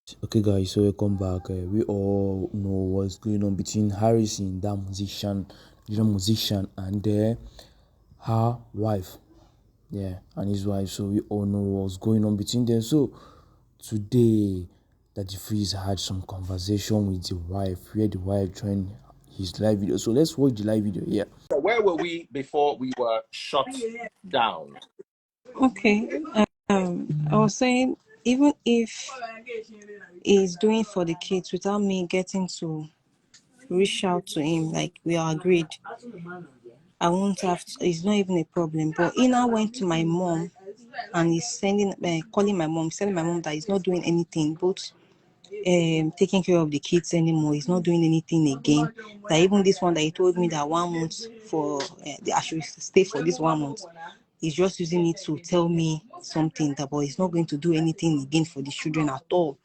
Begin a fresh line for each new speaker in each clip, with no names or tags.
Okay, guys, so welcome back. We all know what's going on between Harrison, that musician, and her wife, yeah, and his wife. So we all know what's going on between them. So today, Daddy Freeze had some conversation with the wife, where the wife joined his live video. So let's watch the live video here.
Where were we before we were shut down?
Okay. I was saying, even if he's doing for the kids without me getting to reach out to him, like we are agreed, I won't have to, it's not even a problem. But he now went to my mom and he's calling my mom, telling my mom that he's not doing anything, but taking care of the kids anymore. He's not doing anything again. That even this one that he told me that 1 month for I should stay for this 1 month. He's just using it to tell me something that, but he's not going to do anything again for the children at all.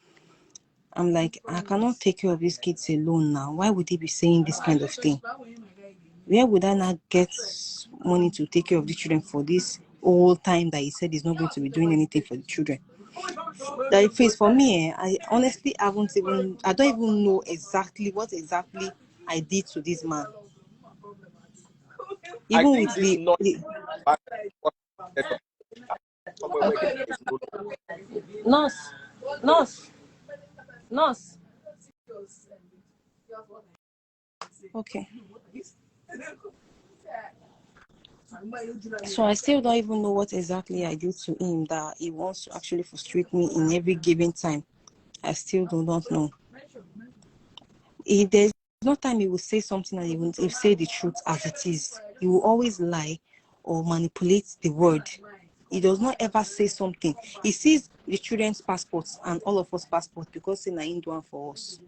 I'm like, I cannot take care of these kids alone now. Why would he be saying this kind of thing? Where would I not get money to take care of the children for this whole time that he said he's not going to be doing anything for the children? That face for me, I honestly I don't even know exactly what exactly I did to this man.
I
Even
think
with
this not
the
somewhere where there is no
nurse, nurse, nurse. Okay. So I still don't even know what exactly I did to him that he wants to actually frustrate me in every given time. I still do not know. There's no time he will say something and he will say the truth as it is. He will always lie or manipulate the word. He does not ever say something. He sees the children's passports and all of us passports because he's not doing for us.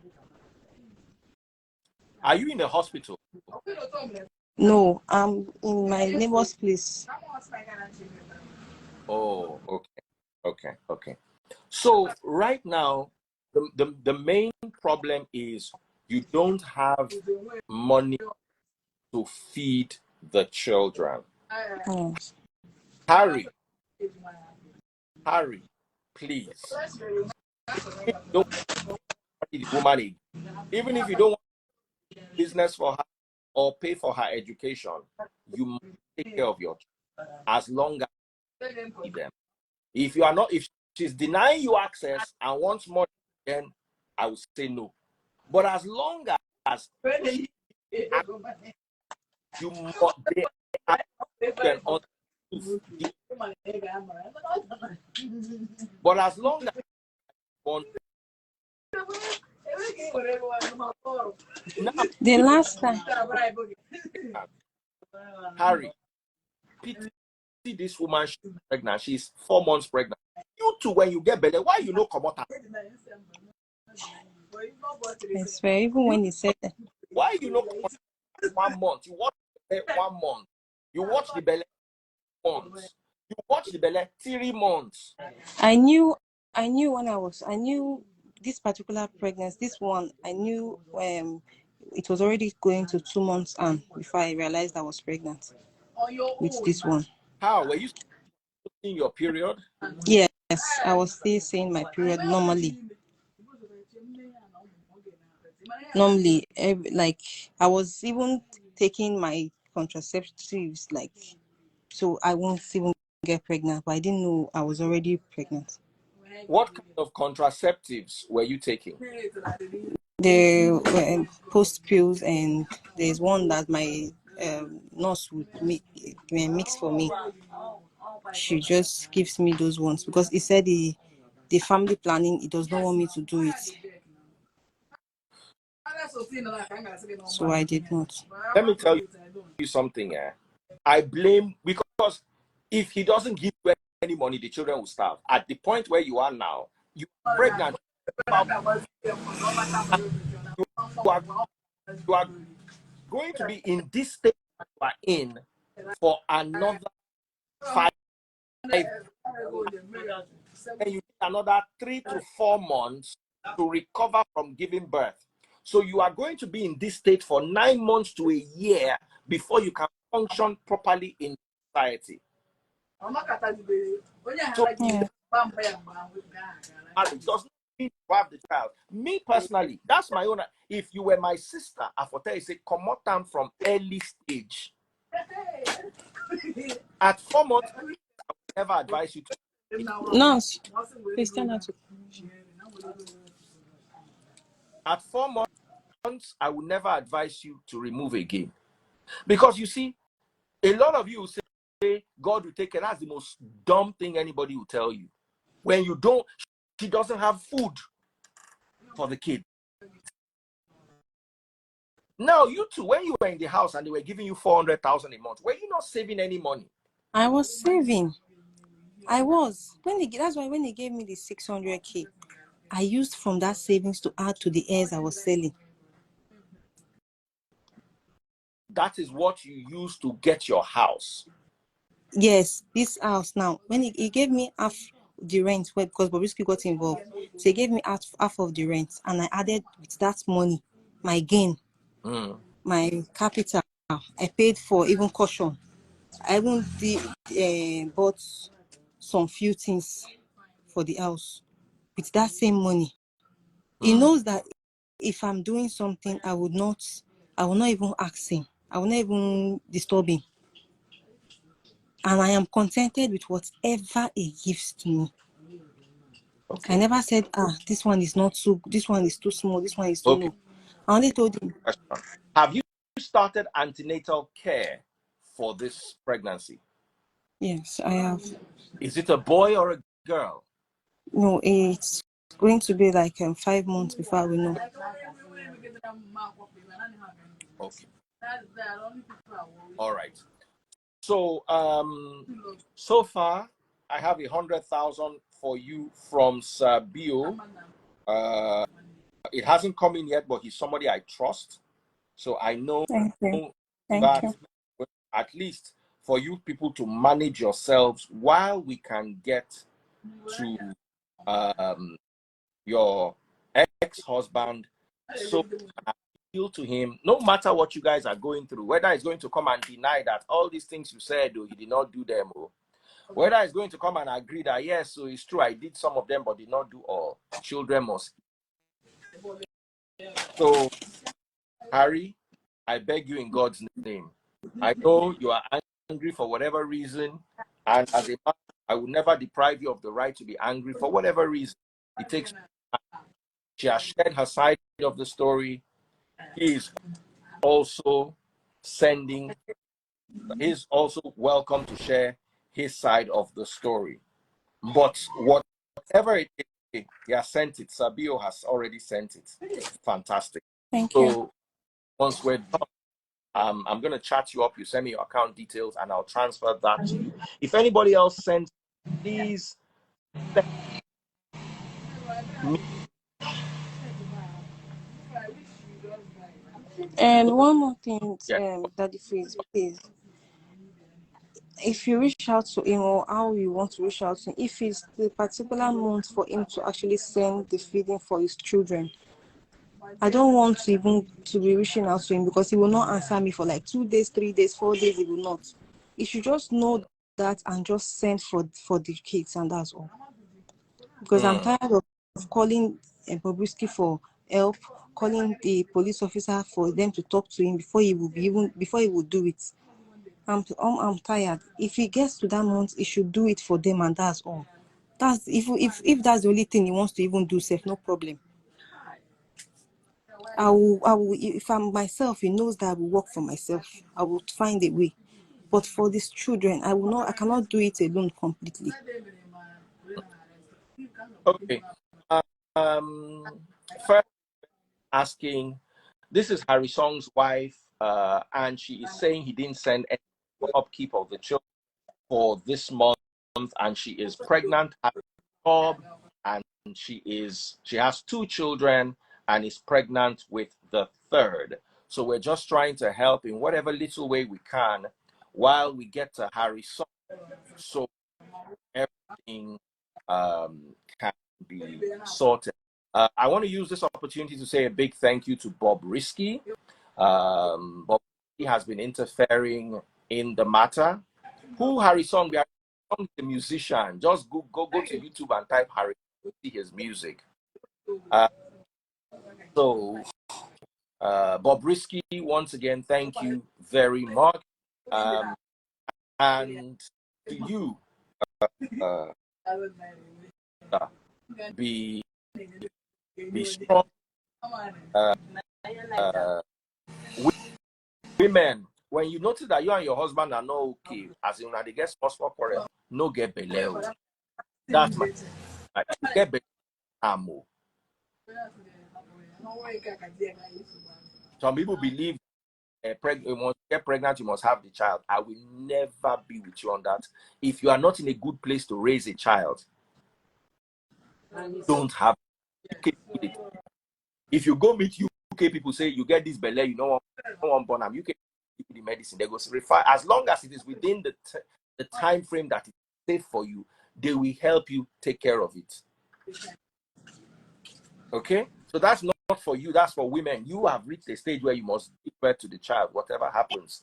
Are you in the hospital?
No, I'm in my neighbor's place.
Oh, okay. So right now, the main problem is you don't have money to feed the children. Harry, please. Don't marry the woman, even if you don't want business for her or pay for her education, you must take care of your children as long as you need them. If you are not, if she's denying you access and wants money, then I will say no. But as long as you must, they are on. But as long as you want, now,
The last time,
Harry, pity this woman, she's pregnant. She's 4 months pregnant. You too, when you get belly, why you no come out?
I swear, even when he said that,
Why you no come out 1 month? You watch the belly 1 month. You watch the belly months. You watch the belly 3 months.
I knew I knew this particular pregnancy, this one, I knew it was already going to 2 months and before I realized I was pregnant with this one.
How? Were you seeing your period?
Yes, I was still seeing my period normally. Like I was even taking my contraceptives, like, so I won't even get pregnant, but I didn't know I was already pregnant.
What kind of contraceptives were you taking?
The post pills, and there's one that my nurse would mix for me. She just gives me those ones because he said the family planning, he does not want me to do it. So I did not.
Let me tell you something. I blame, because if he doesn't give you any money, the children will starve. At the point where you are now, you are pregnant. You are going to be in this state you are in for another 5, and you need another 3 to 4 months to recover from giving birth. So you are going to be in this state for 9 months to a year before you can function properly in society. So it does not to have the child. Me personally, that's my own. If you were my sister, I would tell you, say, come out from early stage. At 4 months, I would never advise you to.
No, please stand out.
At 4 months, I would never advise you to remove again. Because you see, a lot of you say God will take care. That's the most dumb thing anybody will tell you. When you don't, she doesn't have food for the kid. Now, you two, when you were in the house and they were giving you 400,000 a month, were you not saving any money?
I was saving. I was. That's why when they gave me the 600K, I used from that savings to add to the heirs I was selling.
That is what you use to get your house.
Yes, this house now. When he gave me half the rent, well, because Bobrisky got involved, so he gave me half of the rent, and I added with that money my gain, my capital. I paid for even caution. I even bought some few things for the house with that same money. He knows that if I'm doing something, I will not even ask him. I will not even disturb him. And I am contented with whatever he gives to me. Okay. I never said, this one is not so, this one is too small, this one is too low. I only told him.
Have you started antenatal care for this pregnancy?
Yes, I have.
Is it a boy or a girl?
No, it's going to be like 5 months before we know.
Okay. All right. So, so far, I have 100,000 for you from Sabio. It hasn't come in yet, but he's somebody I trust. So I know that at least for you people to manage yourselves while we can get to your ex-husband, so I appeal to him, no matter what you guys are going through, whether he's going to come and deny that all these things you said, or you did not do them, or whether he's going to come and agree that, yes, so it's true, I did some of them, but did not do all. Children must. So, Harry, I beg you in God's name, I know you are angry for whatever reason, and as a man, I will never deprive you of the right to be angry for whatever reason. It takes. She has shared her side of the story. He is also he's also welcome to share his side of the story. But whatever it is, he has sent it. Sabio has already sent it. Fantastic.
Thank you.
So once we're done, I'm going to chat you up. You send me your account details and I'll transfer that to you. If anybody else sends, please send me.
And one more thing, Daddy Freeze, please. If you reach out to him, or how you want to reach out to him, if it's the particular month for him to actually send the feeding for his children, I don't want to even to be reaching out to him, because he will not answer me for like 2 days, 3 days, 4 days. He will not. He should just know that and just send for the kids, and that's all. Because I'm tired of calling Bobrisky for help, calling the police officer for them to talk to him before he will do it. I'm tired. If he gets to that month, he should do it for them, and that's all. That's if that's the only thing he wants to even do, safe, no problem. I will. If I'm myself, he knows that I will work for myself. I will find a way. But for these children, I cannot do it alone completely.
Okay. First asking, this is Harry Song's wife, and she is saying he didn't send any upkeep of the children for this month, and she is pregnant at the job, and she has 2 children and is pregnant with the 3rd. So we're just trying to help in whatever little way we can while we get to Harry Song, so everything can be sorted. I want to use this opportunity to say a big thank you to Bobrisky. Bob has been interfering in the matter. Who Harry Song? Harry Song is a musician. Just go to YouTube and type Harry Song, see his music. So, Bobrisky, once again, thank you very much. And to you, uh, be strong. Women, when you notice that you and your husband are not okay, as in when they get small quarrel, no get beleo. That's my get beleo. Some people believe you must get pregnant, you must have the child. I will never be with you on that. If you are not in a good place to raise a child, don't have it. If you go meet UK people, say you get this belly, you know one born them, UK the medicine, they go refer. As long as it is within the time frame that is safe for you, they will help you take care of it. Okay, so that's not for you, that's for women. You have reached a stage where you must give birth to the child, whatever happens.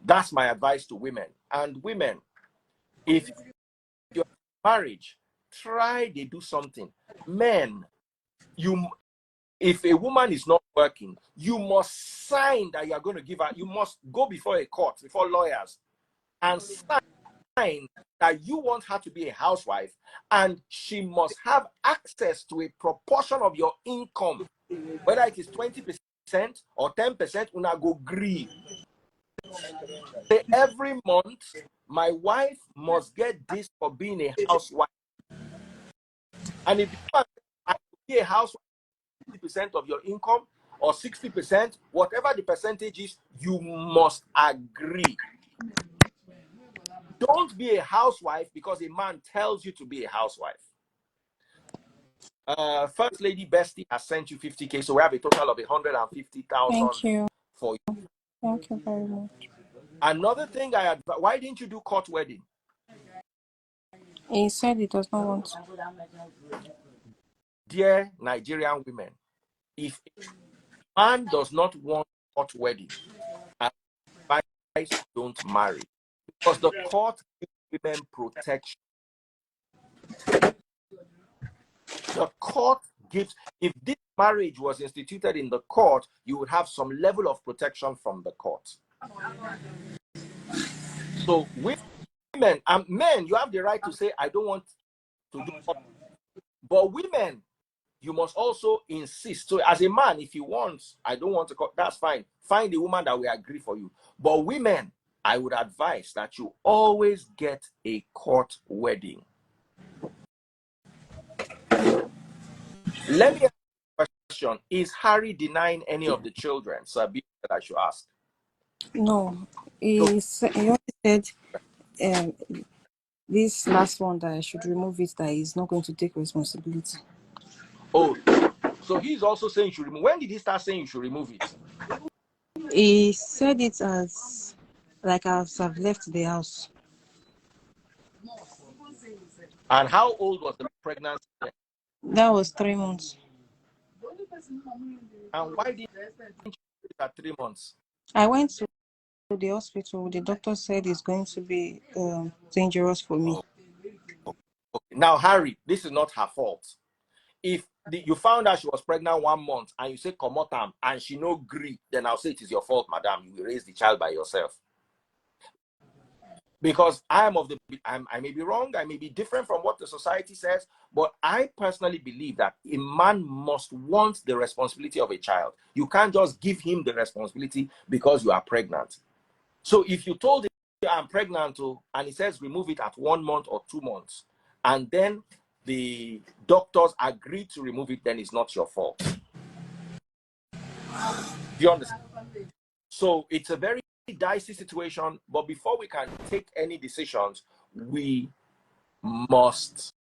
That's my advice to women. And women, if you're in marriage, try to do something. Men, if a woman is not working, you must sign that you are going to give her. You must go before a court, before lawyers, and sign that you want her to be a housewife, and she must have access to a proportion of your income, whether it is 20% or 10%. Una go agree. Say every month, my wife must get this for being a housewife. And if you want to be a housewife, 50% of your income or 60%, whatever the percentage is, you must agree. Don't be a housewife because a man tells you to be a housewife. First Lady Bestie has sent you 50K, so we have a total of 150,000.
Thank you.
For you.
Thank you very much.
Another thing why didn't you do court wedding?
He said he does not want to.
Dear Nigerian women, if a man does not want court wedding, advise don't marry, because the court gives women protection. The court gives, if this marriage was instituted in the court, you would have some level of protection from the court. So women and men, you have the right to say, I don't want to do court. But women, you must also insist. So as a man, if you want, I don't want to court, that's fine. Find a woman that will agree for you. But women, I would advise that you always get a court wedding. Let me ask you a question. Is Harry denying any of the children? So I should ask.
No, he only said this last one that I should remove it, that he's not going to take responsibility.
Oh, so he's also saying you should remove. When did he start saying you should remove it?
He said it as like I've left the house.
And how old was the pregnancy?
That was 3 months.
And why didn't you do it at 3 months?
I went to the hospital. The doctor said it's going to be dangerous for me.
Okay. Now, Harry, this is not her fault. If you found out she was pregnant 1 month and you say come out and she no agree, then I'll say it is your fault, madam. You will raise the child by yourself. Because I may be wrong, I may be different from what the society says, but I personally believe that a man must want the responsibility of a child. You can't just give him the responsibility because you are pregnant. So if you told him I'm pregnant and he says remove it at 1 month or 2 months, and then the doctors agree to remove it, then it's not your fault. Do you understand? So it's a very dicey situation, but before we can take any decisions, we must.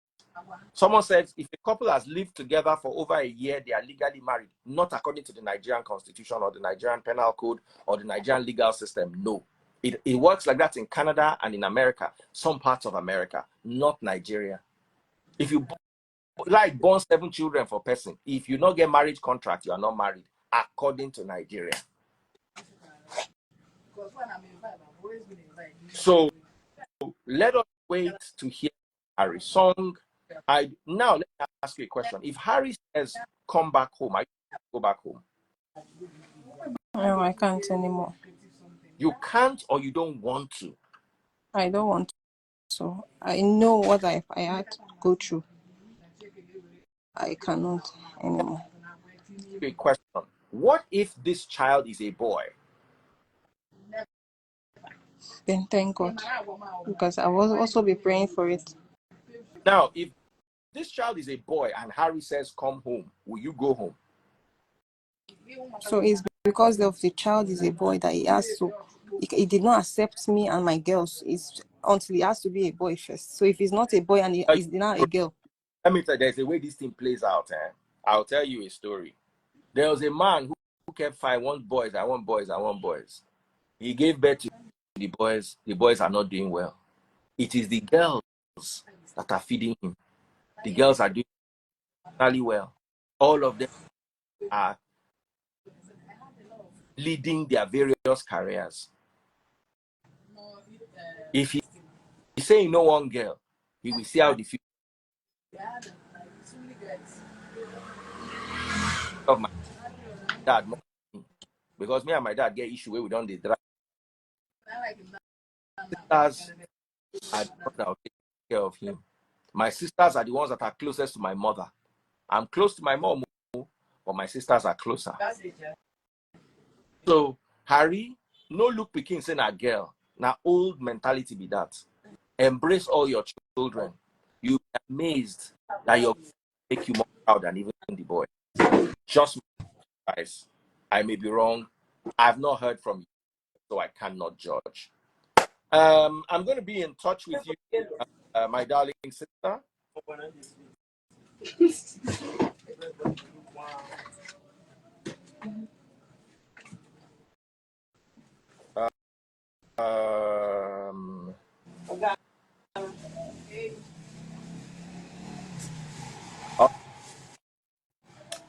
Someone said if a couple has lived together for over a year, they are legally married, not according to the Nigerian Constitution or the Nigerian Penal Code or the Nigerian legal system. No, it works like that in Canada and in America, some parts of America, not Nigeria. If you like born 7 children for a person, if you not get marriage contract, you are not married according to Nigeria. So let us wait to hear Harry Song. Now let me ask you a question. If Harry says come back home, I go back home.
No, I can't anymore.
You can't, or you don't want to.
I don't want to. I know what I had to go through. I cannot anymore.
A question. What if this child is a boy?
Then thank God, because I will also be praying for it.
Now, if this child is a boy and Harry says come home, will you go home?
So it's because of the child is a boy that he has to. He did not accept me and my girls. It's until he has to be a boy first. So if he's not a boy and he's now a girl.
Let me tell you, there's a way this thing plays out. I'll tell you a story. There was a man who kept I want boys, I want boys, I want boys. He gave birth to the boys. The boys are not doing well. It is the girls that are feeding him. The girls are doing really well. All of them are leading their various careers. If he's saying no one girl, he will see how the future of my dad, because me and my dad get issue where we don't drive. Sisters are the ones that will take care of him. My sisters are the ones that are closest to my mother. I'm close to my mom, but my sisters are closer. So Harry, no look Pikin saying a girl. Now old mentality be that. Embrace all your children. You'll be amazed that you'll make you more proud than even the boy. Just guys, I may be wrong. I've not heard from you, so I cannot judge. I'm going to be in touch with you, my darling sister.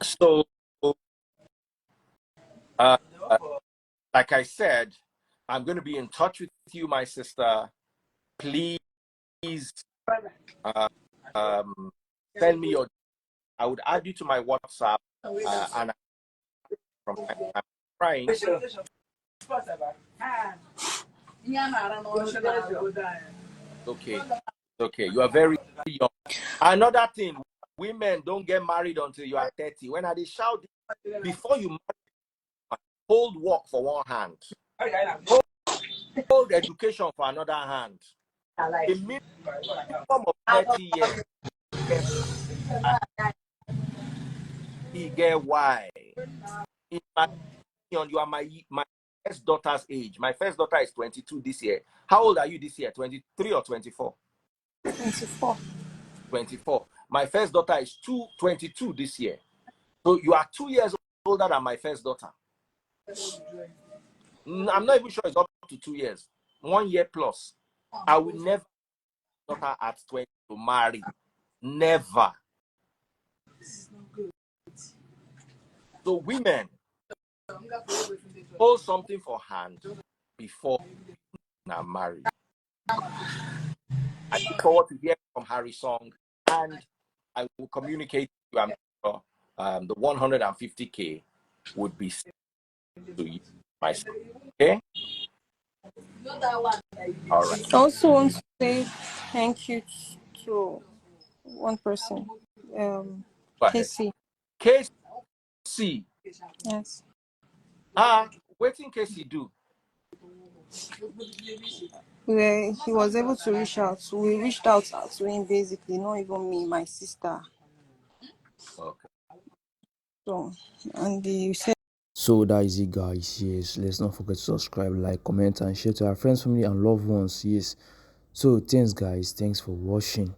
So, like I said, I'm going to be in touch with you, my sister. Please send me your. I would add you to my WhatsApp, and from I'm crying. Okay. You are very young. Another thing, women don't get married until you are 30. When I shout before you marry, hold work for one hand, hold education for another hand. A minimum of 30 years. He get why. In my opinion, you are my first daughter's age. My first daughter is 22 this year. How old are you this year? 23 or 24?
24.
24. My first daughter is 22 this year. So you are 2 years older than my first daughter. I'm not even sure it's up to 2 years. 1 year plus. I will never daughter at 20 to marry. Never. So women, hold something for hand before now marry. I look forward to hearing from Harry Song, and I will communicate to you. I'm sure the 150K would be to you myself. Okay. All right.
I also want to say thank you to one person, Casey.
Casey.
Yes.
What did Casey do?
He was able to reach out. We reached out to him basically, not even me, my sister.
Okay.
So, and he said.
So that is it, guys. Yes, let's not forget to subscribe, like, comment, and share to our friends, family, and loved ones. Yes. So thanks, guys. Thanks for watching.